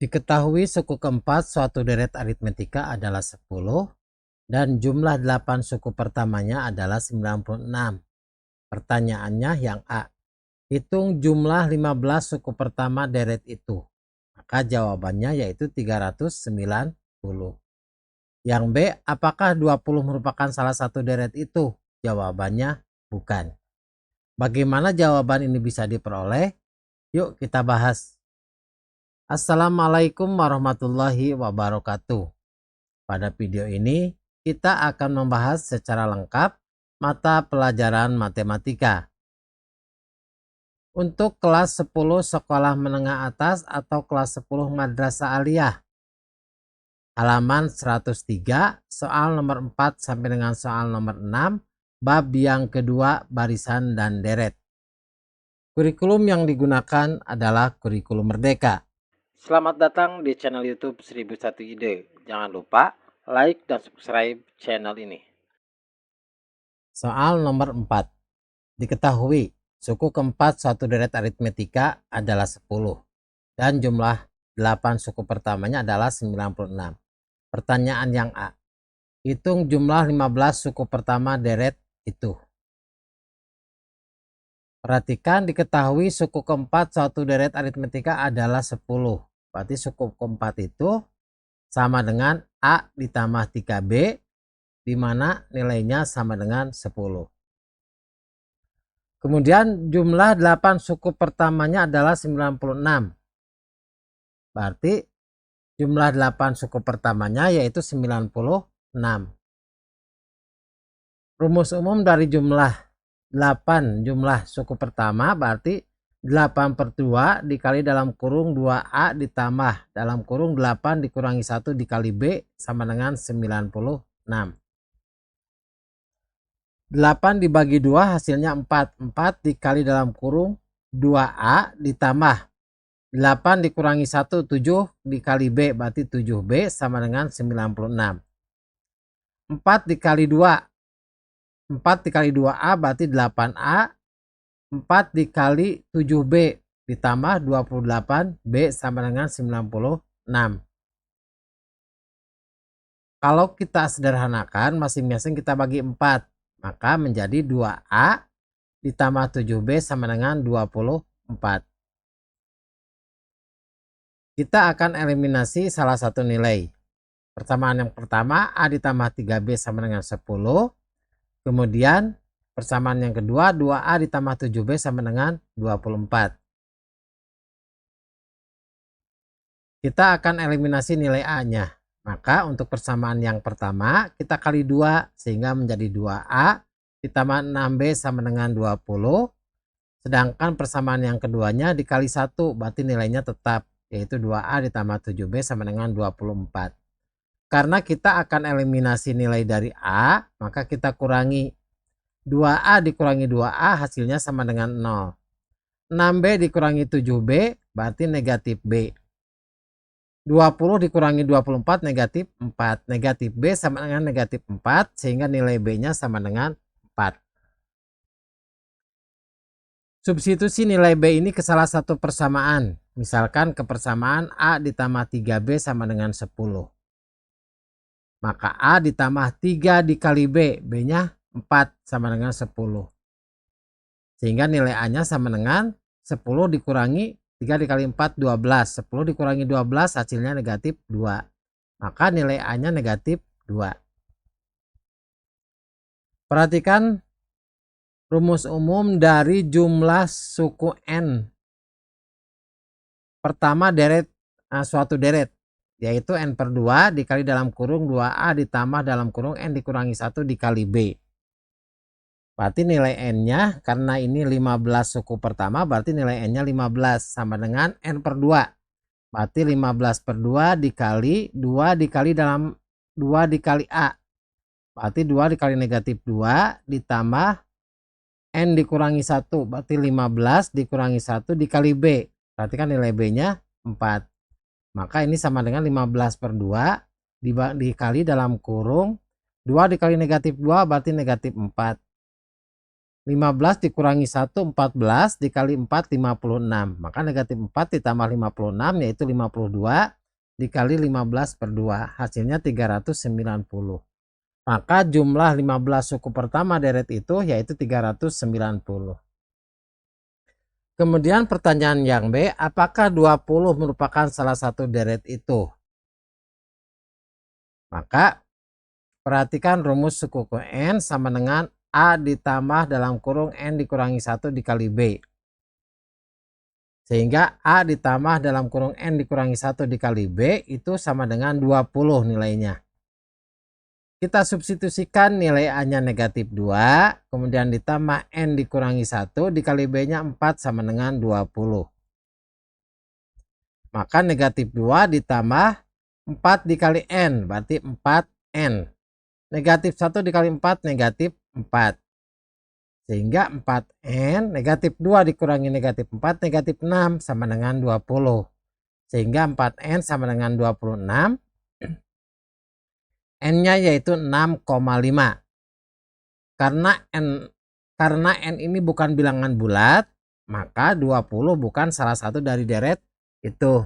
Diketahui suku keempat suatu deret aritmetika adalah 10 dan jumlah 8 suku pertamanya adalah 96. Pertanyaannya yang A. Hitung jumlah 15 suku pertama deret itu. Maka jawabannya yaitu 390. Yang B. Apakah 20 merupakan salah satu deret itu? Jawabannya bukan. Bagaimana jawaban ini bisa diperoleh? Yuk kita bahas. Assalamualaikum warahmatullahi wabarakatuh. Pada video ini kita akan membahas secara lengkap mata pelajaran matematika. Untuk kelas 10 sekolah menengah atas atau kelas 10 madrasah aliyah. Halaman 103, soal nomor 4 sampai dengan soal nomor 6, bab yang kedua barisan dan deret. Kurikulum yang digunakan adalah kurikulum merdeka. Selamat datang di channel YouTube 1001 Ide. Jangan lupa like dan subscribe channel ini. Soal nomor 4. Diketahui suku keempat suatu deret aritmetika adalah 10 dan jumlah 8 suku pertamanya adalah 96. Pertanyaan yang A. Hitung jumlah 15 suku pertama deret itu. Perhatikan, diketahui suku keempat suatu deret aritmetika adalah 10. Berarti suku keempat itu sama dengan A ditambah 3B, di mana nilainya sama dengan 10. Kemudian jumlah 8 suku pertamanya adalah 96. Berarti jumlah 8 suku pertamanya yaitu 96. Rumus umum dari jumlah 8 jumlah suku pertama berarti 8/2 dikali dalam kurung 2A ditambah dalam kurung 8 dikurangi 1 dikali B sama dengan 96. 8 dibagi 2 hasilnya 4. 4 dikali dalam kurung 2A ditambah 8 dikurangi 1 7 dikali B berarti 7B sama dengan 96. 4 dikali 2 4 dikali 2A berarti 8A. 4 dikali 7B ditambah 28B sama dengan 96. Kalau kita sederhanakan masing-masing kita bagi 4, maka menjadi 2A ditambah 7B sama dengan 24. Kita akan eliminasi salah satu nilai. Persamaan yang pertama A ditambah 3B sama dengan 10. Kemudian persamaan yang kedua 2A ditambah 7B sama dengan 24. Kita akan eliminasi nilai A-nya. Maka untuk persamaan yang pertama kita kali 2 sehingga menjadi 2A ditambah 6B sama dengan 20. Sedangkan persamaan yang keduanya dikali 1 berarti nilainya tetap yaitu 2A ditambah 7B sama dengan 24. Karena kita akan eliminasi nilai dari A, maka kita kurangi 2A dikurangi 2A hasilnya sama dengan 0. 6B dikurangi 7B berarti negatif B. 20 dikurangi 24 negatif 4. Negatif B sama dengan negatif 4 sehingga nilai B-nya sama dengan 4. Substitusi nilai B ini ke salah satu persamaan. Misalkan ke persamaan A ditambah 3B sama dengan 10. Maka A ditambah 3 dikali B, B-nya 4 sama dengan 10. Sehingga nilai A-nya sama dengan 10 dikurangi 3 dikali 4, 12. 10 dikurangi 12 hasilnya negatif 2. Maka nilai A-nya negatif 2. Perhatikan rumus umum dari jumlah suku N. Pertama deret suatu deret. Yaitu N/2 dikali dalam kurung 2A ditambah dalam kurung N dikurangi 1 dikali B. Berarti nilai N-nya karena ini 15 suku pertama berarti nilai N-nya 15 sama dengan N/2. Berarti 15/2 dikali 2 dikali dalam 2 dikali A. Berarti 2 dikali negatif 2 ditambah N dikurangi 1 berarti 15 dikurangi 1 dikali B. Berarti kan nilai B-nya 4. Maka ini sama dengan 15/2 dikali dalam kurung 2 dikali negatif 2 berarti negatif 4. 15 dikurangi 1, 14, dikali 4, 56. Maka negatif 4 ditambah 56 yaitu 52, dikali 15 per 2. Hasilnya 390. Maka jumlah 15 suku pertama deret itu yaitu 390. Kemudian pertanyaan yang B, apakah 20 merupakan salah satu deret itu? Maka perhatikan rumus suku N sama dengan A ditambah dalam kurung N dikurangi 1 dikali B. Sehingga A ditambah dalam kurung N dikurangi 1 dikali B itu sama dengan 20 nilainya. Kita substitusikan nilai A-nya negatif 2, kemudian ditambah N dikurangi 1 dikali B-nya 4 sama dengan 20. Maka negatif 2 ditambah 4 dikali N, berarti 4N. Negatif 1 dikali 4, negatif 4. Sehingga 4N, negatif 2 dikurangi negatif 4, negatif 6 sama dengan 20. Sehingga 4N sama dengan 26. N-nya yaitu 6,5. Karena N ini bukan bilangan bulat, maka 20 bukan salah satu dari deret itu.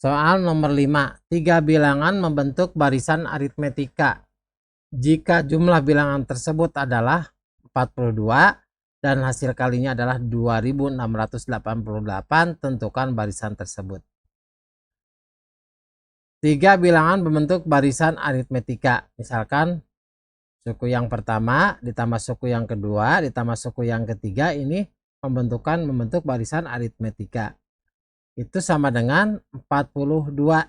Soal nomor 5. 3 bilangan membentuk barisan aritmetika. Jika jumlah bilangan tersebut adalah 42 dan hasil kalinya adalah 2688, tentukan barisan tersebut. 3 bilangan membentuk barisan aritmetika. Misalkan suku yang pertama ditambah suku yang kedua ditambah suku yang ketiga ini membentuk barisan aritmetika. Itu sama dengan 42.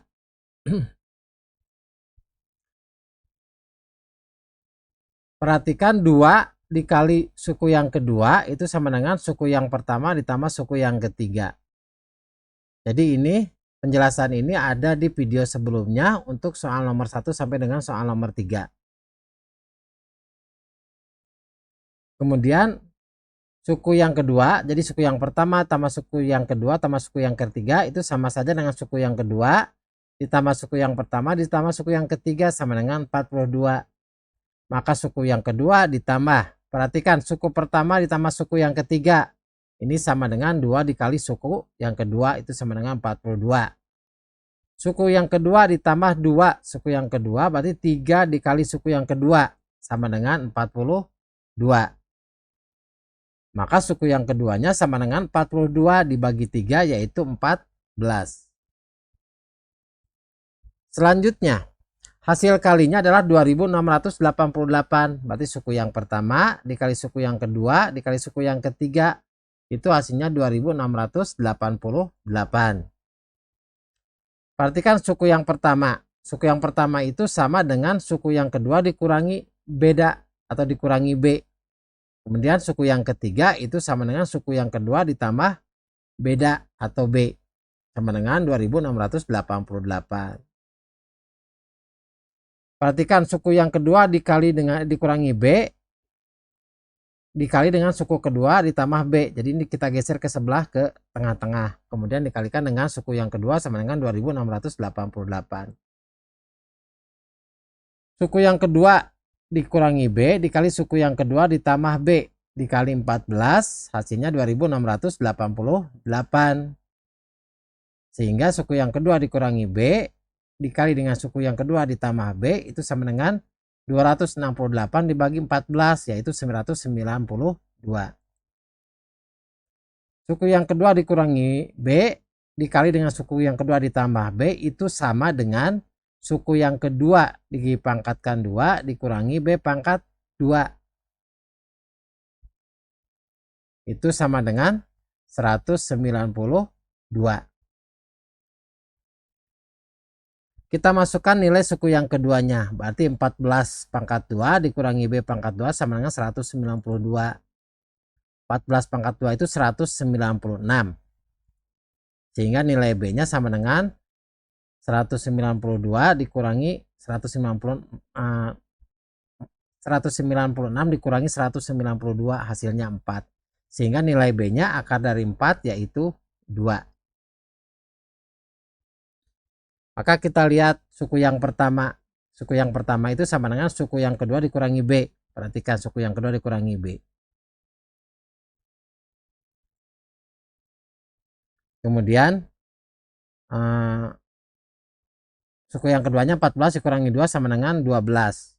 Perhatikan 2 dikali suku yang kedua itu sama dengan suku yang pertama ditambah suku yang ketiga. Jadi ini penjelasan ini ada di video sebelumnya untuk soal nomor 1 sampai dengan soal nomor 3. Kemudian suku yang kedua, jadi suku yang pertama tambah suku yang kedua tambah suku yang ketiga itu sama saja dengan suku yang kedua ditambah suku yang pertama ditambah suku yang ketiga sama dengan 42. Maka suku yang kedua ditambah, perhatikan suku pertama ditambah suku yang ketiga. Ini sama dengan 2 dikali suku yang kedua itu sama dengan 42. Suku yang kedua ditambah 2 suku yang kedua berarti 3 dikali suku yang kedua sama dengan 42. Maka suku yang keduanya sama dengan 42 dibagi 3 yaitu 14. Selanjutnya hasil kalinya adalah 2688. Berarti suku yang pertama dikali suku yang kedua dikali suku yang ketiga itu hasilnya 2688. Perhatikan suku yang pertama. Suku yang pertama itu sama dengan suku yang kedua dikurangi beda atau dikurangi B. Kemudian suku yang ketiga itu sama dengan suku yang kedua ditambah beda atau B. Sama dengan 2688. Perhatikan suku yang kedua dikurangi B dikali dengan suku kedua ditambah B. Jadi ini kita geser ke sebelah ke tengah-tengah. Kemudian dikalikan dengan suku yang kedua sama dengan 2688. Suku yang kedua dikurangi B dikali suku yang kedua ditambah B dikali 14 hasilnya 2688. Sehingga suku yang kedua dikurangi B dikali dengan suku yang kedua ditambah B itu sama dengan 268 dibagi 14 yaitu 992. Suku yang kedua dikurangi B dikali dengan suku yang kedua ditambah B itu sama dengan suku yang kedua dipangkatkan 2 dikurangi B pangkat 2. Itu sama dengan 192. Kita masukkan nilai suku yang keduanya. Berarti 14 pangkat 2 dikurangi B pangkat 2 sama dengan 192. 14 pangkat 2 itu 196. Sehingga nilai B-nya sama dengan 192 dikurangi 196 dikurangi 192 hasilnya 4. Sehingga nilai B-nya akar dari 4 yaitu 2. Maka kita lihat suku yang pertama. Suku yang pertama itu sama dengan suku yang kedua dikurangi B. Perhatikan suku yang kedua dikurangi B. Kemudian suku yang keduanya 14 dikurangi 2 sama dengan 12.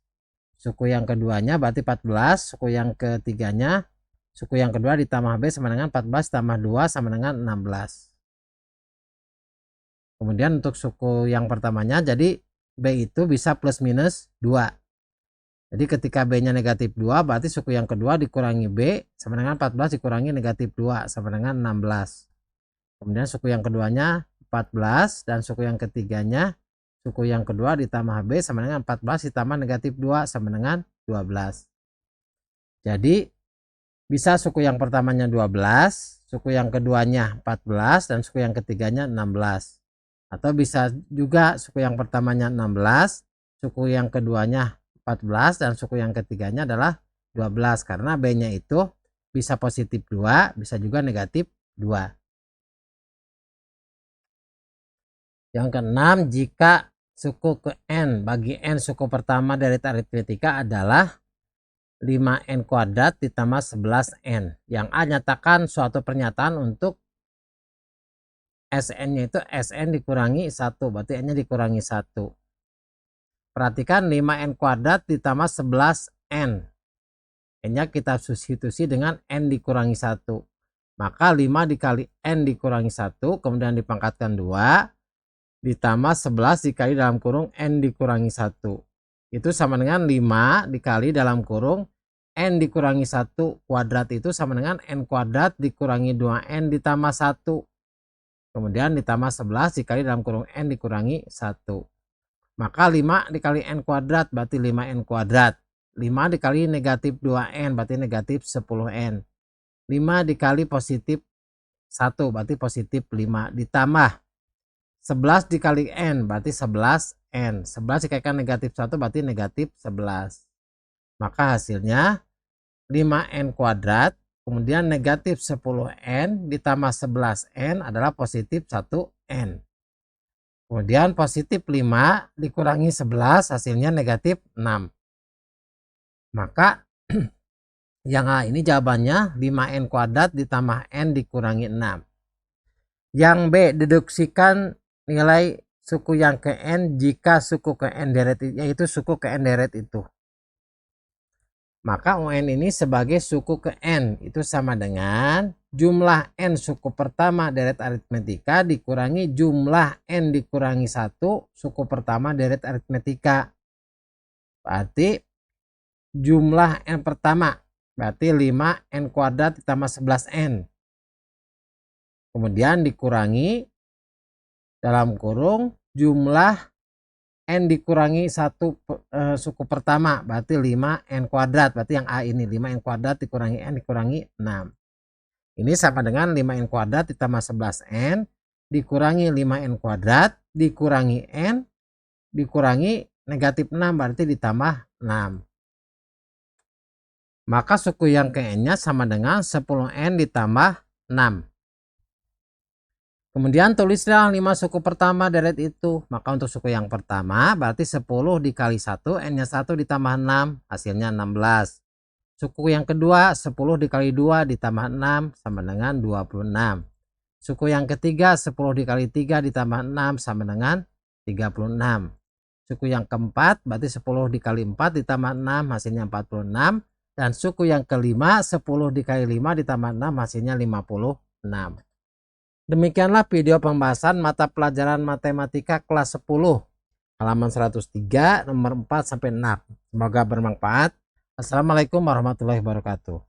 Suku yang keduanya berarti 14, suku yang ketiganya, suku yang kedua ditambah B sama dengan 14 tambah 2 sama dengan 16. Kemudian untuk suku yang pertamanya, jadi B itu bisa plus minus 2. Jadi ketika B-nya negatif 2, berarti suku yang kedua dikurangi B sama dengan 14 dikurangi negatif 2 sama dengan 16. Kemudian suku yang keduanya 14 dan suku yang ketiganya, suku yang kedua ditambah B sama dengan 14 ditambah negatif 2 sama dengan 12. Jadi bisa suku yang pertamanya 12, suku yang keduanya 14 dan suku yang ketiganya 16. Atau bisa juga suku yang pertamanya 16, suku yang keduanya 14 dan suku yang ketiganya adalah 12 karena B-nya itu bisa positif 2, bisa juga negatif 2. Yang keenam, jika suku ke N bagi N suku pertama dari aritmetika adalah 5N kuadrat ditambah 11N. Yang A nyatakan suatu pernyataan untuk Sn-nya itu Sn dikurangi 1, berarti N-nya dikurangi 1. Perhatikan 5N kuadrat ditambah 11N. N-nya kita substitusi dengan N dikurangi 1. Maka 5 dikali N dikurangi 1, kemudian dipangkatkan 2. Ditambah 11 dikali dalam kurung N dikurangi 1. Itu sama dengan 5 dikali dalam kurung N dikurangi 1 kuadrat itu sama dengan N kuadrat dikurangi 2N ditambah 1. Kemudian ditambah 11 dikali dalam kurung N dikurangi 1. Maka 5 dikali N kuadrat berarti 5N kuadrat. 5 dikali negatif 2N berarti negatif 10N. 5 dikali positif 1 berarti positif 5. Ditambah 11 dikali N berarti 11N. 11 dikalikan negatif 1 berarti negatif 11. Maka hasilnya 5N kuadrat kemudian negatif 10N ditambah 11N adalah positif 1N. Kemudian positif 5 dikurangi 11 hasilnya negatif 6. Maka yang A ini jawabannya 5N kuadrat ditambah N dikurangi 6. Yang B, deduksikan nilai suku yang ke N jika suku ke N deret yaitu suku ke N deret itu. Maka UN ini sebagai suku ke N itu sama dengan jumlah N suku pertama deret aritmetika dikurangi jumlah N dikurangi 1 suku pertama deret aritmetika. Berarti jumlah N pertama berarti 5N kuadrat ditambah 11N. Kemudian dikurangi dalam kurung jumlah N dikurangi 1 suku pertama berarti 5N kuadrat. Berarti yang A ini 5N kuadrat dikurangi N dikurangi 6. Ini sama dengan 5N kuadrat ditambah 11N dikurangi 5N kuadrat dikurangi N dikurangi negatif 6 berarti ditambah 6. Maka suku yang ke N-nya sama dengan 10N ditambah 6. Kemudian tulislah 5 suku pertama deret itu. Maka untuk suku yang pertama berarti 10 dikali 1, N-nya 1 ditambah 6, hasilnya 16. Suku yang kedua 10 dikali 2 ditambah 6 sama dengan 26. Suku yang ketiga 10 dikali 3 ditambah 6 sama dengan 36. Suku yang keempat berarti 10 dikali 4 ditambah 6 hasilnya 46. Dan suku yang kelima 10 dikali 5 ditambah 6 hasilnya 56. Demikianlah video pembahasan mata pelajaran matematika kelas 10 halaman 103 nomor 4 sampai 6. Semoga bermanfaat. Assalamualaikum warahmatullahi wabarakatuh.